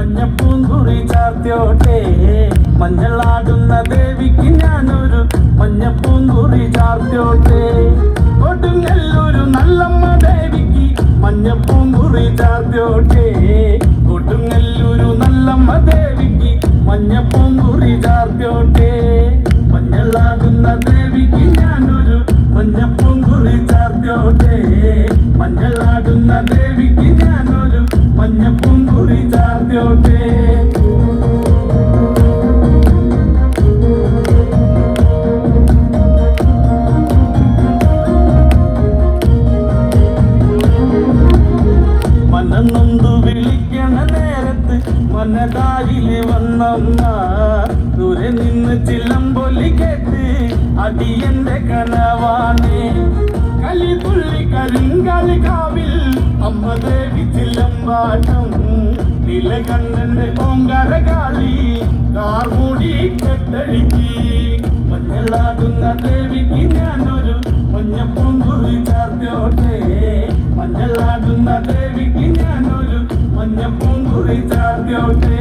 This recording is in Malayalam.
മഞ്ഞപ്പൂങ്കുറി ചാർത്തിയോട്ടെ. മഞ്ഞളാടുന്ന ദേവിക്ക് ഞാനൊരു മഞ്ഞപ്പൂങ്കുറി ചാർത്തിയോട്ടെ. കൊടുങ്ങല്ലൂരു നല്ലമ്മ ദേവിക്ക് മഞ്ഞപ്പൂങ്കുറി ചാർത്തിയോട്ടെ. കൊടുങ്ങല്ലൂരു നല്ലമ്മ ദേവിക്ക് മഞ്ഞപ്പൂങ്കുറി ചാർത്തിയോട്ടെ. മഞ്ഞളാടുന്ന ദേവിക്ക് ഞാനൊരു മഞ്ഞപ്പൂങ്കുറി ചാർത്തിയോട്ടെ. മഞ്ഞളാടുന്ന ദേവിക്ക് ഞാനൊരു മഞ്ഞപ്പൂങ്കുറി ചാർത്തിയോട്ടെ. മനന്നൊന്തു വിളിക്കണ നേരത്ത് മനതാരില് വന്നമ്മ. ദൂരെ നിന്ന് ചില്ലമ്പൊലി കേട്ട് അടിയന്റെ കനവാണ്. കലിതുള്ളി കരിങ്കാലി കാവിൽ അമ്മ ദേവി ചില്ലമ്പാട്ടം. നിലകണ്ണന്റെ ഓങ്കാരകാളി കാർമൂടി കെട്ടഴിക്കി. മഞ്ഞളാടുന്ന ദേവിക്ക് ഞാനൊരു മഞ്ഞപ്പൂങ്കുറി ചാർത്തിയോട്ടെ. മഞ്ഞളാടുന്ന ദേവിക്ക് ഞാനൊരു മഞ്ഞപ്പൂങ്കുറി ചാർത്തിയോട്ടെ.